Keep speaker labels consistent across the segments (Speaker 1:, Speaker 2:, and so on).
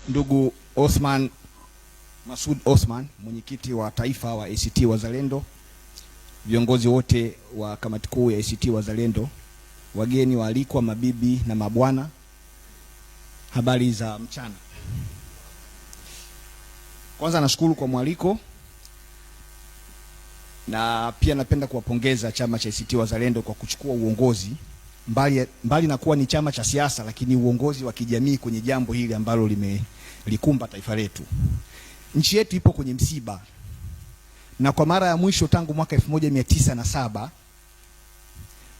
Speaker 1: Ndugu Othman Masoud Othman, mwenyekiti wa taifa wa ACT Wazalendo, viongozi wote wa kamati kuu ya ACT Wazalendo, wageni waalikwa, mabibi na mabwana, habari za mchana. Kwanza nashukuru kwa mwaliko, na pia napenda kuwapongeza chama cha ACT Wazalendo kwa kuchukua uongozi mbali na kuwa ni chama cha siasa, lakini uongozi wa kijamii kwenye jambo hili ambalo limelikumba taifa letu. Nchi yetu ipo kwenye msiba, na kwa mara ya mwisho tangu mwaka 1907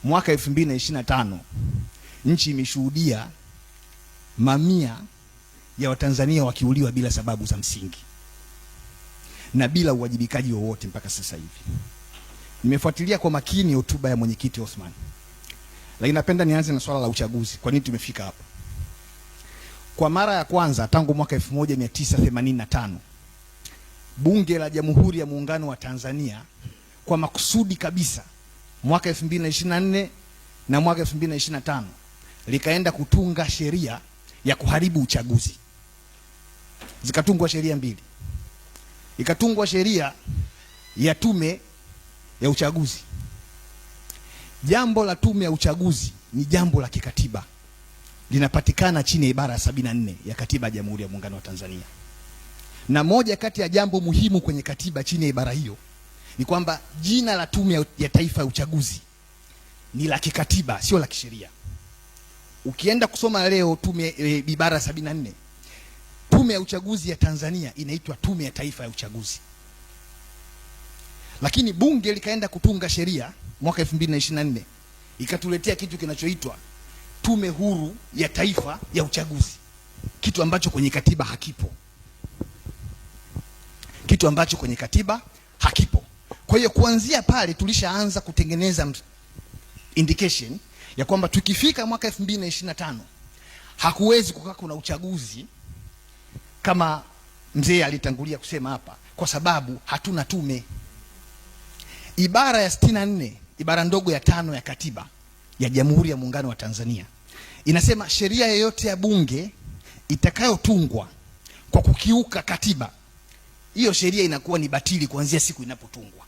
Speaker 1: mwaka 2025 nchi imeshuhudia mamia ya Watanzania wakiuliwa bila sababu za msingi na bila uwajibikaji wowote mpaka sasa hivi. Nimefuatilia kwa makini hotuba ya mwenyekiti Othman, lakini napenda nianze na swala la uchaguzi. Kwa nini tumefika hapa? Kwa mara ya kwanza tangu mwaka 1985 Bunge la Jamhuri ya Muungano wa Tanzania kwa makusudi kabisa mwaka 2024 na mwaka 2025 likaenda kutunga sheria ya kuharibu uchaguzi. Zikatungwa sheria mbili. Ikatungwa sheria ya tume ya uchaguzi. Jambo la tume ya uchaguzi ni jambo la kikatiba, linapatikana chini ya ibara ya 74 ya katiba ya Jamhuri ya Muungano wa Tanzania. Na moja kati ya jambo muhimu kwenye katiba chini ya ibara hiyo ni kwamba jina la tume ya taifa ya uchaguzi ni la kikatiba, sio la kisheria. Ukienda kusoma leo tume ibara 74, tume ya uchaguzi ya Tanzania inaitwa tume ya taifa ya uchaguzi. Lakini bunge likaenda kutunga sheria mwaka 2024 ikatuletea kitu kinachoitwa tume huru ya taifa ya uchaguzi, kitu ambacho kwenye katiba hakipo. Kitu ambacho kwenye katiba hakipo. Kwa hiyo kuanzia pale tulishaanza kutengeneza indication ya kwamba tukifika mwaka 2025 hakuwezi kukaa kuna uchaguzi kama mzee alitangulia kusema hapa, kwa sababu hatuna tume. Ibara ya 64, ibara ndogo ya 5 ya katiba ya Jamhuri ya Muungano wa Tanzania inasema sheria yoyote ya bunge itakayotungwa kwa kukiuka katiba, hiyo sheria inakuwa ni batili kuanzia siku inapotungwa.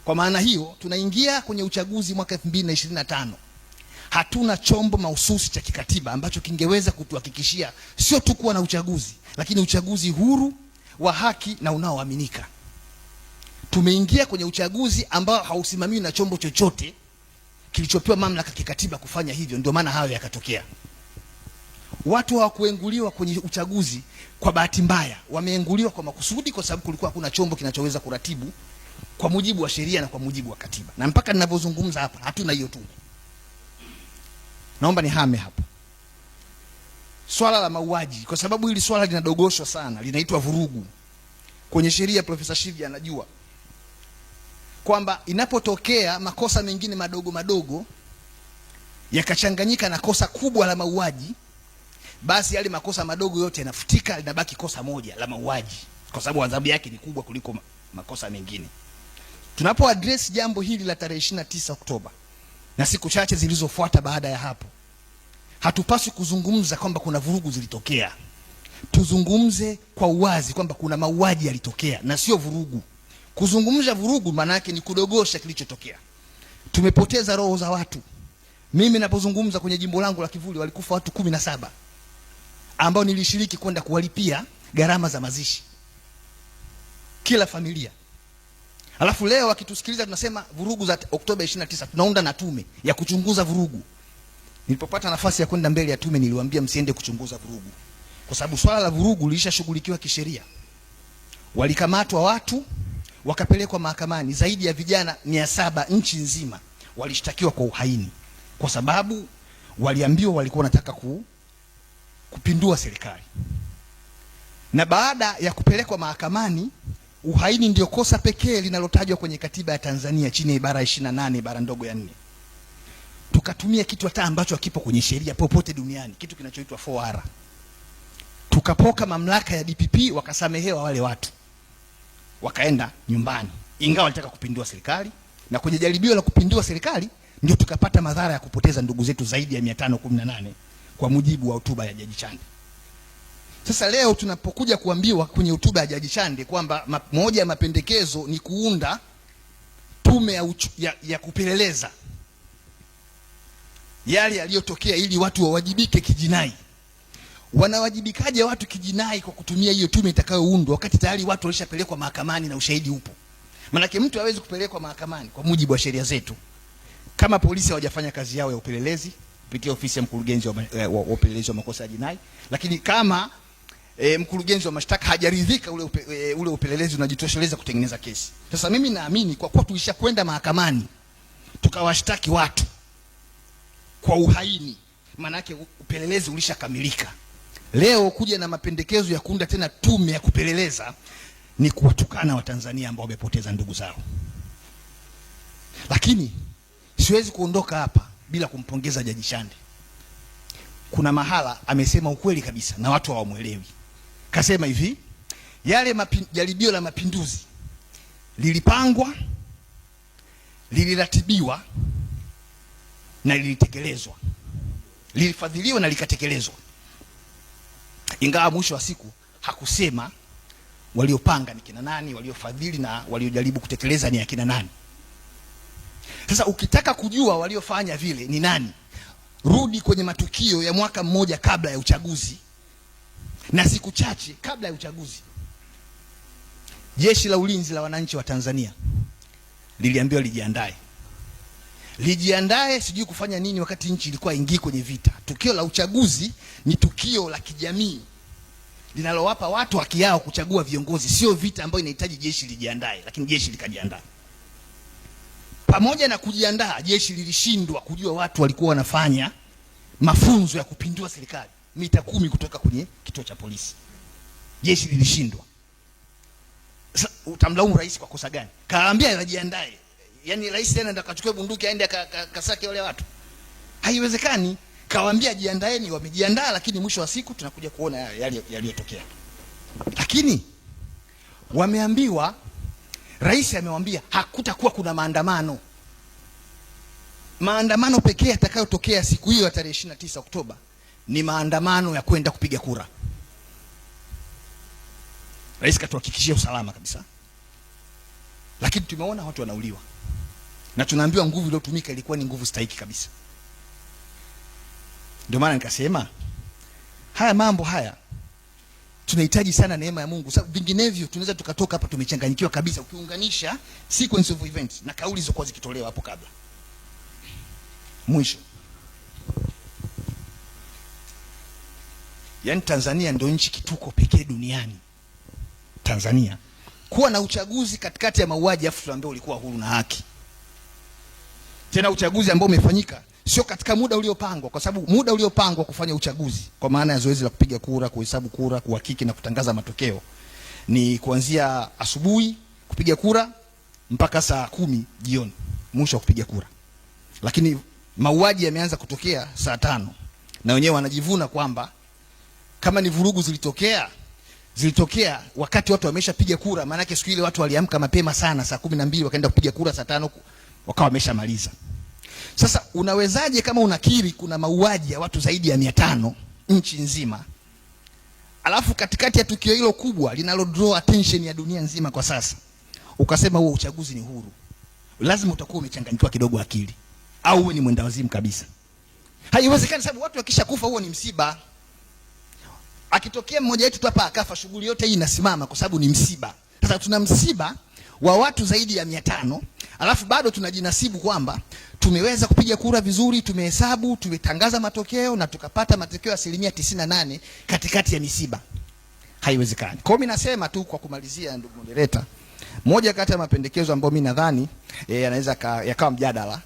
Speaker 1: Kwa maana hiyo tunaingia kwenye uchaguzi mwaka 2025. Hatuna chombo mahususi cha kikatiba ambacho kingeweza kutuhakikishia sio tu kuwa na uchaguzi, lakini uchaguzi huru, wa haki na unaoaminika. Tumeingia kwenye uchaguzi ambao hausimamiwi na chombo chochote kilichopewa mamlaka kikatiba kufanya hivyo. Ndio maana hayo yakatokea. Watu hawakuenguliwa kwenye uchaguzi kwa bahati mbaya, wameenguliwa kwa makusudi, kwa sababu kulikuwa hakuna chombo kinachoweza kuratibu kwa mujibu wa sheria na kwa mujibu wa katiba. Na mpaka ninapozungumza hapa hatuna hiyo tume. Naomba nihame hapa swala la mauaji, kwa sababu hili swala linadogoshwa sana, linaitwa vurugu. Kwenye sheria Profesa Shivya anajua kwamba inapotokea makosa mengine madogo madogo yakachanganyika na kosa kubwa la mauaji, basi yale makosa madogo yote yanafutika, linabaki kosa moja la mauaji, kwa sababu adhabu yake ni kubwa kuliko makosa mengine. Tunapo address jambo hili la tarehe 29 Oktoba na siku chache zilizofuata baada ya hapo, hatupaswi kuzungumza kwamba kuna vurugu zilitokea. Tuzungumze kwa uwazi kwamba kuna mauaji yalitokea na sio vurugu. Kuzungumza vurugu maana yake ni kudogosha kilichotokea. Tumepoteza roho za watu. Mimi ninapozungumza kwenye jimbo langu la Kivuli walikufa watu 17 ambao nilishiriki kwenda kuwalipia gharama za mazishi kila familia. Alafu leo wakitusikiliza tunasema vurugu za Oktoba 29, tunaunda na tume ya kuchunguza vurugu. Nilipopata nafasi ya kwenda mbele ya tume niliwaambia msiende kuchunguza vurugu, kwa sababu swala la vurugu lilishashughulikiwa kisheria. Walikamatwa watu wakapelekwa mahakamani, zaidi ya vijana 700 nchi nzima walishtakiwa kwa uhaini, kwa sababu waliambiwa walikuwa wanataka kupindua serikali. Na baada ya kupelekwa mahakamani, uhaini ndio kosa pekee linalotajwa kwenye katiba ya Tanzania chini ya ibara 28 ibara ndogo ya 4. Tukatumia kitu hata ambacho hakipo kwenye sheria popote duniani, kitu kinachoitwa 4R. Tukapoka mamlaka ya DPP, wakasamehewa wale watu, wakaenda nyumbani, ingawa walitaka kupindua serikali. Na kwenye jaribio la kupindua serikali ndio tukapata madhara ya kupoteza ndugu zetu zaidi ya 518 kwa mujibu wa hotuba ya Jaji Chande. Sasa Sasa leo tunapokuja kuambiwa kwenye hotuba ya Jaji Chande kwamba moja ya mapendekezo ni kuunda tume ya kupeleleza yale yaliyotokea ili watu wawajibike kijinai. Wanawajibikaje watu kijinai kwa kutumia hiyo tume itakayoundwa wakati tayari watu walishapelekwa mahakamani na ushahidi upo? Manake mtu hawezi kupelekwa mahakamani kwa mujibu wa sheria zetu kama polisi hawajafanya kazi yao ya upelelezi kupitia ofisi ya mkurugenzi wa upelelezi wa makosa ya jinai, lakini kama mkurugenzi wa mashtaka hajaridhika ule upelelezi unajitosheleza kutengeneza kesi. Sasa mimi naamini kwa kuwa tulishakwenda mahakamani tukawashtaki watu kwa uhaini, maana yake upelelezi ulishakamilika. Leo kuja na mapendekezo ya kuunda tena tume ya kupeleleza ni kuwatukana Watanzania ambao wamepoteza ndugu zao. Lakini siwezi kuondoka hapa bila kumpongeza Jaji Chande. Kuna mahala amesema ukweli kabisa na watu hawamuelewi. Kasema hivi, yale jaribio la mapinduzi lilipangwa, liliratibiwa na lilitekelezwa. Lilifadhiliwa na likatekelezwa. Ingawa mwisho wa siku hakusema waliopanga ni kina nani, waliofadhili na waliojaribu kutekeleza ni akina nani. Sasa ukitaka kujua waliofanya vile ni nani, rudi kwenye matukio ya mwaka mmoja kabla ya uchaguzi na siku chache kabla ya uchaguzi. Jeshi la Ulinzi la Wananchi wa Tanzania liliambiwa lijiandae sijui kufanya nini wakati nchi ilikuwa ingii kwenye vita. Tukio la uchaguzi ni tukio la kijamii linalowapa watu haki yao kuchagua viongozi, sio vita ambayo inahitaji jeshi lijiandae, lakini jeshi likajiandaa. Pamoja na kujiandaa, jeshi lilishindwa kujua watu walikuwa wanafanya mafunzo ya kupindua serikali mita 10 kutoka kwenye kituo cha polisi. Jeshi lilishindwa. Sasa utamlaumu rais kwa kosa gani? Kaambia wajiandae. Yaani rais tena ndo akachukua bunduki aende kasake wale watu? Haiwezekani. Kawaambia jiandaeni, wamejiandaa, lakini mwisho wa siku tunakuja kuona yaliyotokea. Lakini wameambiwa, rais amewaambia hakutakuwa kuna maandamano. Maandamano pekee yatakayotokea siku hiyo ya tarehe 29 Oktoba ni maandamano ya kwenda kupiga kura. Rais katuhakikishia usalama kabisa. Lakini tumeona watu wanauliwa. Na tunaambiwa nguvu iliyotumika ilikuwa ni nguvu stahiki kabisa. Ndio maana nikasema haya mambo haya tunahitaji sana neema ya Mungu, sababu vinginevyo tunaweza tukatoka hapa tumechanganyikiwa kabisa ukiunganisha sequence of events na kauli zilizokuwa zikitolewa hapo kabla. Mwisho, yani Tanzania ndio nchi kituko pekee duniani, Tanzania, kuwa na uchaguzi katikati ya mauaji afu tunaambiwa ulikuwa huru na haki. Tena uchaguzi ambao umefanyika sio katika muda uliopangwa, kwa sababu muda uliopangwa kufanya uchaguzi kwa maana ya zoezi la kupiga kura, kuhesabu kura, kuhakiki na kutangaza matokeo ni kuanzia asubuhi kupiga kura mpaka saa 10 jioni mwisho kupiga kura. Lakini mauaji yameanza kutokea saa 5 na wenyewe wanajivuna kwamba kama ni vurugu zilitokea wakati watu wameshapiga kura. Maana yake siku ile watu waliamka mapema sana saa 12 wakaenda kupiga kura saa 5 wakawa wameshamaliza. Sasa unawezaje kama unakiri kuna mauaji ya watu zaidi ya 500 nchi nzima, alafu katikati ya tukio hilo kubwa linalo draw attention ya dunia nzima kwa sasa ukasema huo uchaguzi ni huru? Lazima utakuwa umechanganyikiwa kidogo akili, au wewe ni mwenda wazimu kabisa. Haiwezekani, sababu watu wakishakufa huo ni msiba. Akitokea mmoja wetu tu hapa akafa, shughuli yote hii inasimama kwa sababu ni msiba. Sasa tuna msiba wa watu zaidi ya 500, alafu bado tunajinasibu kwamba tumeweza kupiga kura vizuri, tumehesabu, tumetangaza matokeo na tukapata matokeo ya 98% katikati ya misiba. Haiwezekani. Kwa mimi nasema tu kwa kumalizia, ndugu moderator, moja kati ya mapendekezo ambayo mimi nadhani yanaweza yakawa mjadala,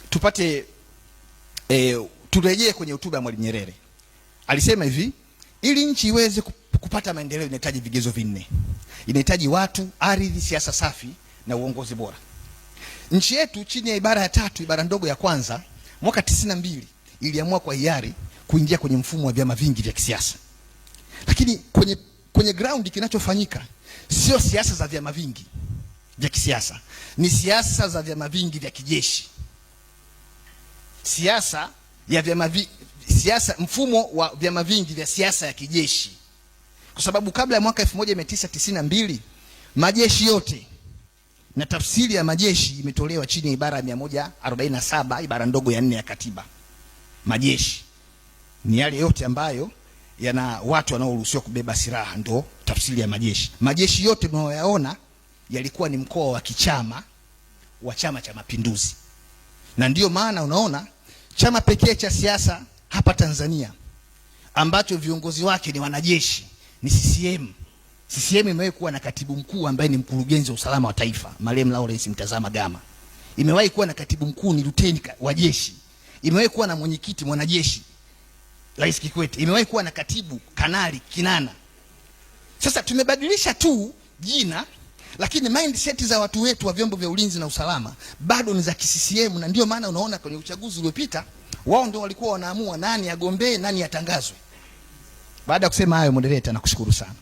Speaker 1: tupate turejee kwenye hotuba ya Mwalimu Nyerere. Alisema hivi, ili nchi iweze kupata maendeleo inahitaji vigezo 4. Inahitaji watu, ardhi, siasa safi na uongozi bora. Nchi yetu chini ya ibara ya 3 ibara ndogo ya kwanza mwaka 92 iliamua kwa hiari kuingia kwenye mfumo wa vyama vingi vya kisiasa. Lakini kwenye ground kinachofanyika sio siasa za vyama vingi vya kisiasa, ni siasa za vyama vingi vya kijeshi. siasa, mfumo wa vyama vingi vya siasa ya kijeshi, kwa sababu kabla ya mwaka 1992 majeshi yote na tafsiri ya majeshi imetolewa chini ya ibara ya 147 ibara ndogo ya 4 ya katiba. Majeshi ni yale yote ambayo yana watu wanaoruhusiwa kubeba silaha, ndo tafsiri ya majeshi. Majeshi yote tunayoyaona yalikuwa ni mkoa wa kichama wa Chama cha Mapinduzi, na ndiyo maana unaona chama pekee cha siasa hapa Tanzania ambacho viongozi wake ni wanajeshi ni CCM. CCM imewahi kuwa na katibu mkuu ambaye ni mkurugenzi wa usalama wa taifa, Marehemu Lawrence Mtazama Gama. Imewahi kuwa na katibu mkuu ni luteni wa jeshi. Imewahi kuwa na mwenyekiti mwanajeshi, Rais Kikwete. Imewahi kuwa na katibu kanali Kinana. Sasa tumebadilisha tu jina, lakini mindset za watu wetu wa vyombo vya ulinzi na usalama bado ni za CCM, na ndio maana unaona kwenye uchaguzi uliopita wao ndio walikuwa wanaamua nani agombee, nani atangazwe. Baada ya kusema hayo, moderator, nakushukuru sana.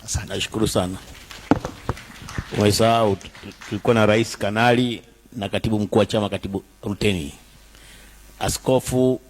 Speaker 1: Asante.
Speaker 2: Nashukuru sana. Umesahau tulikuwa na rais kanali na katibu mkuu wa chama katibu ruteni. Askofu